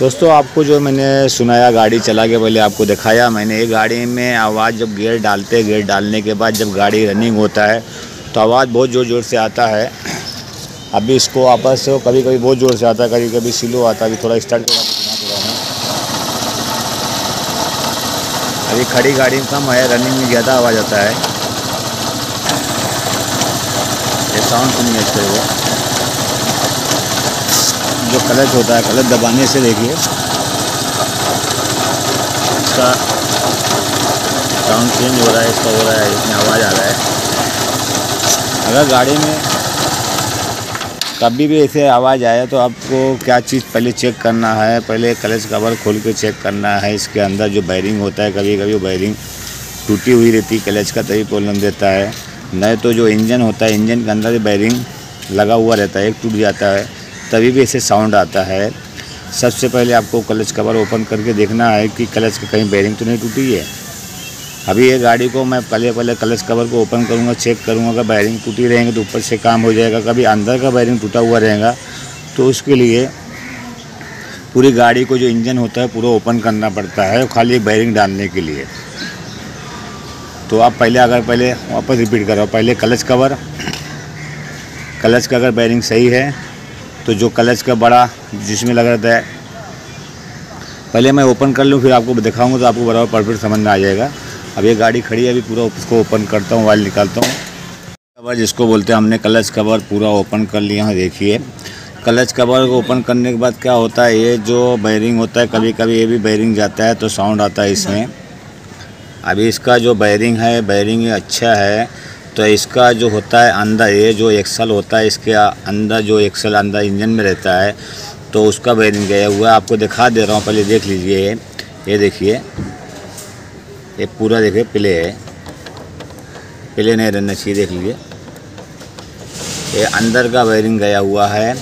दोस्तों आपको जो मैंने सुनाया गाड़ी चला के पहले आपको दिखाया मैंने, ये गाड़ी में आवाज़ जब गियर डालते हैं, गियर डालने के बाद जब गाड़ी रनिंग होता है तो आवाज़ बहुत ज़ोर ज़ोर से आता है। अभी इसको आपस से कभी कभी बहुत ज़ोर से आता है, कभी कभी स्लो आता है। अभी थोड़ा स्टार्ट के बाद सुना थोड़ा है। अभी खड़ी गाड़ी में कम है, रनिंग में ज़्यादा आवाज़ आता है। ये साउंड सुनिए इसके वो जो क्लच होता है, क्लच दबाने से देखिए इसका साउंड चेंज हो रहा है, इसका हो रहा है, इसमें आवाज़ आ रहा है। अगर गाड़ी में कभी भी ऐसे आवाज़ आए तो आपको क्या चीज़ पहले चेक करना है, पहले क्लच कवर खोल के चेक करना है। इसके अंदर जो बैरिंग होता है, कभी कभी वो बैरिंग टूटी हुई रहती है क्लच का, तभी प्रॉब्लम देता है। नहीं तो जो इंजन होता है, इंजन के अंदर बैरिंग लगा हुआ रहता है, एक टूट जाता है तभी भी ऐसे साउंड आता है। सबसे पहले आपको क्लच कवर ओपन करके देखना है कि क्लच का कहीं बैरिंग तो नहीं टूटी है। अभी ये गाड़ी को मैं पहले क्लच कवर को ओपन करूँगा, चेक करूँगा। अगर बैरिंग टूटी रहेंगे तो ऊपर से काम हो जाएगा। कभी अंदर का बैरिंग टूटा हुआ रहेगा तो उसके लिए पूरी गाड़ी को जो इंजन होता है पूरा ओपन करना पड़ता है, खाली बैरिंग डालने के लिए। तो आप पहले वापस रिपीट करो, पहले क्लच कवर, क्लच का अगर बैरिंग सही है तो जो क्लच का बड़ा जिसमें लगा रहता है पहले मैं ओपन कर लूँ, फिर आपको दिखाऊंगा तो आपको बराबर परफेक्ट समझ में आ जाएगा। अब ये गाड़ी खड़ी है, अभी पूरा उसको ओपन करता हूँ, वायर निकालता हूँ। कवर जिसको बोलते हैं, हमने क्लच कवर पूरा ओपन कर लिया है। देखिए क्लच कवर को ओपन करने के बाद क्या होता है, ये जो बैरिंग होता है कभी कभी ये भी बैरिंग जाता है तो साउंड आता है इसमें। अभी इसका जो बैरिंग है, बैरिंग अच्छा है तो इसका जो होता है अंदर, ये जो एक्सल होता है इसके अंदर, जो एक्सल अंदर इंजन में रहता है तो उसका बैरिंग गया हुआ है। आपको दिखा दे रहा हूँ, पहले देख लीजिए। ये देखिए, ये पूरा देखिए प्ले है, प्ले नहीं रहना चाहिए, देख लीजिए ये अंदर का बैरिंग गया हुआ है।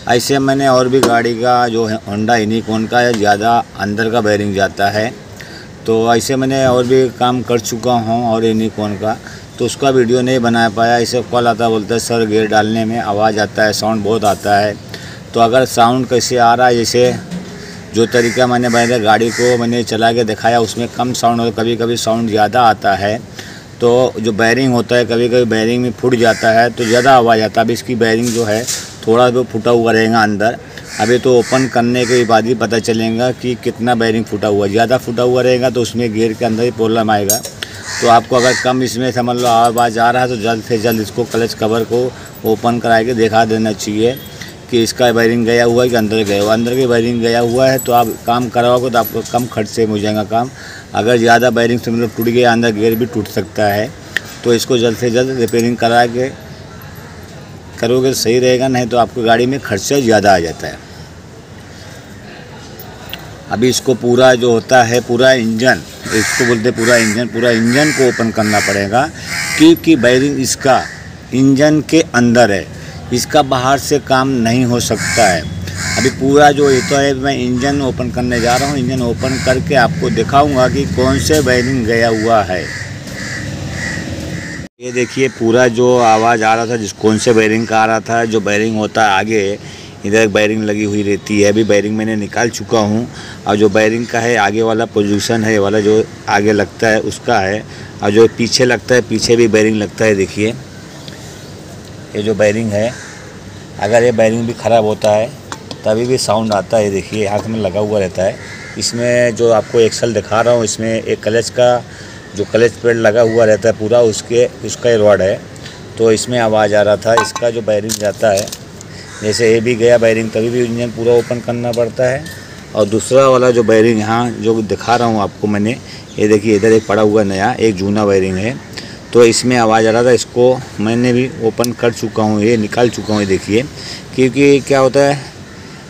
ऐसे मैंने और भी गाड़ी का जो है होंडा यूनिकॉर्न का ज़्यादा अंदर का बैरिंग जाता है, तो ऐसे मैंने और भी काम कर चुका हूँ और यूनिकॉर्न का, तो उसका वीडियो नहीं बना पाया। ऐसे कॉल आता, बोलता है सर गियर डालने में आवाज़ आता है, साउंड बहुत आता है। तो अगर साउंड कैसे आ रहा है, जैसे जो तरीका मैंने पहले गाड़ी को मैंने चला के दिखाया उसमें कम साउंड हो, कभी कभी साउंड ज़्यादा आता है। तो जो बैरिंग होता है कभी कभी बैरिंग में फूट जाता है तो ज़्यादा आवाज़ आता है। अब इसकी बैरिंग जो है थोड़ा तो फूटा हुआ रहेगा अंदर, अभी तो ओपन करने के बाद ही पता चलेगा कि कितना बैरिंग फूटा हुआ। ज़्यादा फूटा हुआ रहेगा तो उसमें गियर के अंदर ही प्रॉब्लम आएगा। तो आपको अगर कम इसमें समझ लो आवाज़ आ रहा है तो जल्द से जल्द इसको क्लच कवर को ओपन करा के दिखा देना चाहिए कि इसका बैरिंग गया हुआ है कि अंदर गया हुआ। अंदर की बैरिंग गया हुआ है तो आप काम कराओगे तो आपको कम खर्च से हो जाएगा काम। अगर ज़्यादा बैरिंग से मतलब टूट गया, अंदर गियर भी टूट सकता है, तो इसको जल्द से जल्द रिपेयरिंग करा के करोगे सही रहेगा, नहीं तो आपको गाड़ी में खर्चा ज़्यादा आ जाता है। अभी इसको पूरा जो होता है पूरा इंजन, इसको बोलते पूरा इंजन को ओपन करना पड़ेगा, क्योंकि बैरिंग इसका इंजन के अंदर है, इसका बाहर से काम नहीं हो सकता है। अभी पूरा जो ये तो है, मैं इंजन ओपन करने जा रहा हूँ। इंजन ओपन करके आपको दिखाऊंगा कि कौन से बैरिंग गया हुआ है। ये देखिए पूरा जो आवाज़ आ रहा था कौन से बैरिंग का आ रहा था, जो बैरिंग होता है आगे इधर एक बैरिंग लगी हुई रहती है। अभी बैरिंग मैंने निकाल चुका हूँ और जो बैरिंग का है आगे वाला पोजीशन है, ये वाला जो आगे लगता है उसका है, और जो पीछे लगता है पीछे भी बैरिंग लगता है। देखिए ये जो बैरिंग है, अगर ये बैरिंग भी ख़राब होता है तभी भी साउंड आता है। देखिए हाथ में लगा हुआ रहता है। इसमें जो आपको एक्सल दिखा रहा हूँ, इसमें एक क्लच का जो क्लच पेड लगा हुआ रहता है पूरा, उसका ये रॉड है, तो इसमें आवाज़ आ रहा था। इसका जो बैरिंग जाता है, जैसे ये भी गया बैरिंग तभी भी इंजन पूरा ओपन करना पड़ता है। और दूसरा वाला जो बैरिंग यहाँ जो दिखा रहा हूँ आपको मैंने, ये देखिए इधर एक पड़ा हुआ नया, एक जूना बैरिंग है, तो इसमें आवाज़ आ रहा था। इसको मैंने भी ओपन कर चुका हूँ, ये निकाल चुका हूँ। ये देखिए, क्योंकि क्या होता है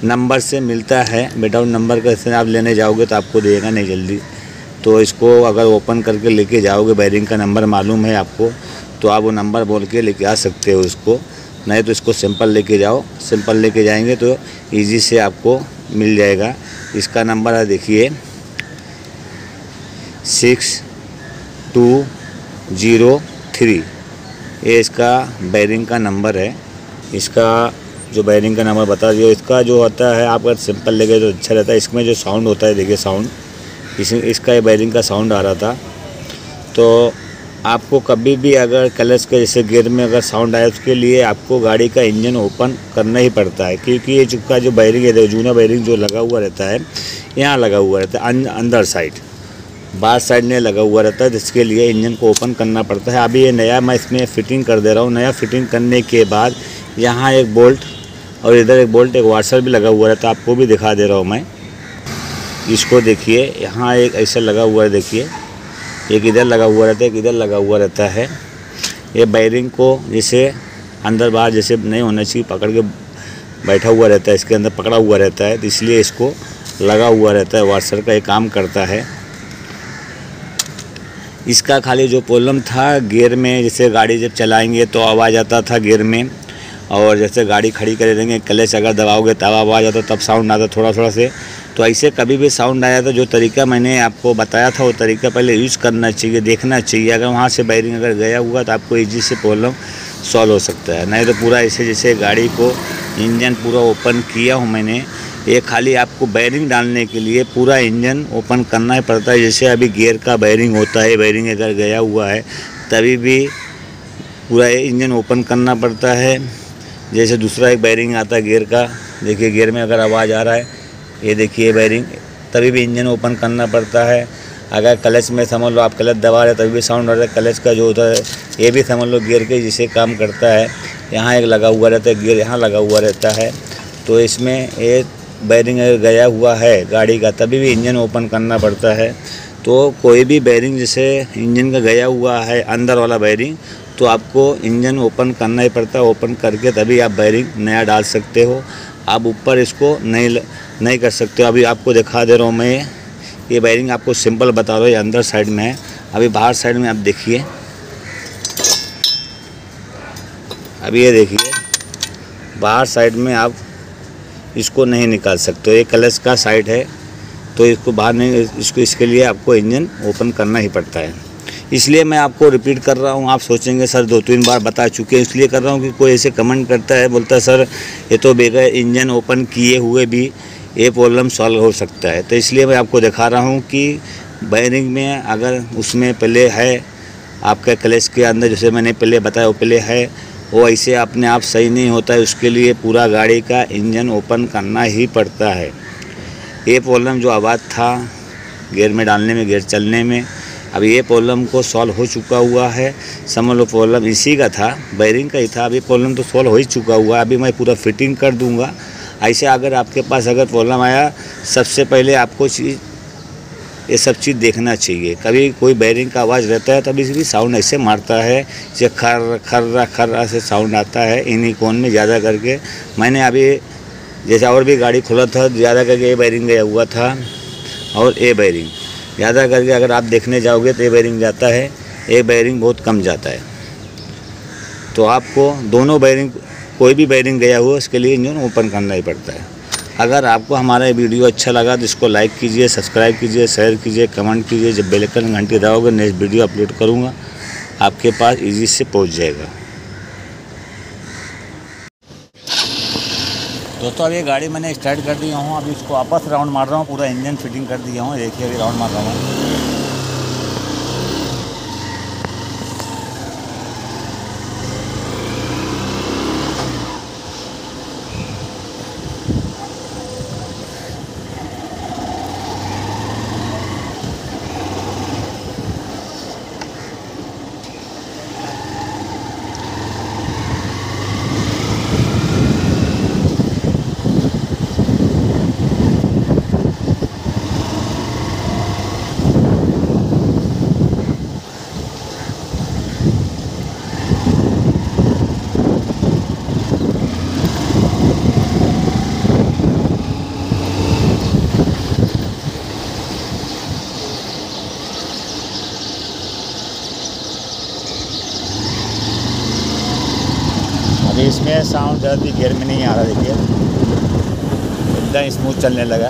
नंबर से मिलता है, विदाउट नंबर का आप लेने जाओगे तो आपको देगा नहीं जल्दी। तो इसको अगर ओपन करके लेके जाओगे, बैरिंग का नंबर मालूम है आपको, तो आप वो नंबर बोल के लेके आ सकते हो इसको। नहीं तो इसको सिंपल लेके जाओ, सिंपल लेके जाएंगे तो इजी से आपको मिल जाएगा। इसका नंबर है देखिए 6203, ये इसका बैरिंग का नंबर है। इसका जो बैरिंग का नंबर बता दिया। इसका जो होता है आप अगर सिंपल लेंगे तो अच्छा रहता है। इसमें जो साउंड होता है, देखिए साउंड, इसका ये बैरिंग का साउंड आ रहा था। तो आपको कभी भी अगर क्लच के जैसे गियर में अगर साउंड आए, उसके लिए आपको गाड़ी का इंजन ओपन करना ही पड़ता है, क्योंकि ये चुका जो बैरिंग है, जूना बैरिंग जो लगा हुआ रहता है, यहाँ लगा हुआ रहता है अंदर साइड, बाहर साइड में लगा हुआ रहता है, जिसके लिए इंजन को ओपन करना पड़ता है। अभी ये नया मैं इसमें फ़िटिंग कर दे रहा हूँ। नया फ़िटिंग करने के बाद यहाँ एक बोल्ट और इधर एक बोल्ट, एक वाशर भी लगा हुआ रहता है, आपको भी दिखा दे रहा हूँ मैं। इसको देखिए, यहाँ एक ऐसा लगा हुआ है, देखिए एक इधर लगा हुआ रहता है, एक इधर लगा हुआ रहता है। ये बैरिंग को जैसे अंदर बाहर जैसे नहीं होना चाहिए, पकड़ के बैठा हुआ रहता है, इसके अंदर पकड़ा हुआ रहता है, तो इसलिए इसको लगा हुआ रहता है। वाशर का ये काम करता है। इसका खाली जो प्रॉब्लम था गियर में, जैसे गाड़ी जब चलाएंगे तो आवाज़ आता था गियर में, और जैसे गाड़ी खड़ी करे देंगे क्लच अगर दबाओगे तब आवाज़ आता, तब साउंड आता थोड़ा थोड़ा से। तो ऐसे कभी भी साउंड आया तो जो तरीका मैंने आपको बताया था वो तरीका पहले यूज़ करना चाहिए, देखना चाहिए। अगर वहाँ से बैरिंग अगर गया हुआ तो आपको ईजी से प्रॉब्लम सॉल्व हो सकता है। नहीं तो पूरा ऐसे जैसे गाड़ी को इंजन पूरा ओपन किया हूँ मैंने, ये खाली आपको बैरिंग डालने के लिए पूरा इंजन ओपन करना ही पड़ता है। जैसे अभी गियर का बैरिंग होता है, बैरिंग अगर गया हुआ है तभी भी पूरा इंजन ओपन करना पड़ता है। जैसे दूसरा एक बैरिंग आता है गियर का, देखिए गियर में अगर आवाज़ आ रहा है, ये देखिए बैरिंग, तभी भी इंजन ओपन करना पड़ता है। अगर क्लच में समझ लो आप क्लच दबा रहे तभी भी साउंड आ रहा है, क्लच का जो होता है ये भी समझ लो गियर के जिसे काम करता है। यहाँ एक लगा हुआ रहता है गियर, यहाँ लगा हुआ रहता है। तो इसमें एक बैरिंग अगर गया हुआ है गाड़ी का तभी भी इंजन ओपन करना पड़ता है। तो कोई भी बैरिंग जैसे इंजन का गया हुआ है अंदर वाला बैरिंग, तो आपको इंजन ओपन करना ही पड़ता है। ओपन करके तभी आप बैरिंग नया डाल सकते हो। आप ऊपर इसको नहीं कर सकते हो। अभी आपको दिखा दे रहा हूँ मैं, ये बैरिंग आपको सिंपल बता रहा हूँ, ये अंदर साइड में है। अभी बाहर साइड में आप देखिए, अभी ये देखिए बाहर साइड में आप इसको नहीं निकाल सकते हो। ये क्लच का साइड है तो इसको बाहर नहीं, इसके लिए आपको इंजन ओपन करना ही पड़ता है। इसलिए मैं आपको रिपीट कर रहा हूँ। आप सोचेंगे सर 2-3 बार बता चुके हैं, इसलिए कर रहा हूँ कि कोई ऐसे कमेंट करता है, बोलता है सर ये तो बगैर इंजन ओपन किए हुए भी ये प्रॉब्लम सॉल्व हो सकता है। तो इसलिए मैं आपको दिखा रहा हूँ कि बैरिंग में अगर उसमें पहले है आपका क्लच के अंदर, जैसे मैंने पहले बताया वो पहले है, वो ऐसे अपने आप सही नहीं होता है। उसके लिए पूरा गाड़ी का इंजन ओपन करना ही पड़ता है। ये प्रॉब्लम जो आवाज़ था गियर में डालने में, गियर चलने में, अब ये प्रॉब्लम को सॉल्व हो चुका हुआ है। समझ लो प्रॉब्लम इसी का था, बैरिंग का ही था। अभी प्रॉब्लम तो सॉल्व हो ही चुका हुआ है। अभी मैं पूरा फिटिंग कर दूंगा। ऐसे अगर आपके पास अगर प्रॉब्लम आया, सबसे पहले आपको ये सब चीज़ देखना चाहिए। कभी कोई बैरिंग का आवाज़ रहता है तभी भी साउंड ऐसे मारता है, जैसे खर खर्रा खर्रा से साउंड आता है इन्हीं कोन में ज़्यादा करके। मैंने अभी जैसे और भी गाड़ी खोला था, ज़्यादा करके ये बैरिंग गया हुआ था और ये बैरिंग ज़्यादा करके अगर आप देखने जाओगे तो ये बैरिंग जाता है, ये बैरिंग बहुत कम जाता है। तो आपको दोनों बैरिंग, कोई भी बैरिंग गया हुआ उसके लिए इंजन ओपन करना ही पड़ता है। अगर आपको हमारा ये वीडियो अच्छा लगा तो इसको लाइक कीजिए, सब्सक्राइब कीजिए, शेयर कीजिए, कमेंट कीजिए। जब बेल आइकन घंटी दबाओगे नेक्स्ट वीडियो अपलोड करूँगा आपके पास ईजी से पहुँच जाएगा। दोस्तों अब ये गाड़ी मैंने स्टार्ट कर दिया हूँ। अभी इसको वापस राउंड मार रहा हूँ, पूरा इंजन फिटिंग कर दिया हूँ। देखिए अभी राउंड मार रहा हूँ। इसमें साउंड ज़्यादा गियर में नहीं आ रहा, देखिए एकदम स्मूथ चलने लगा।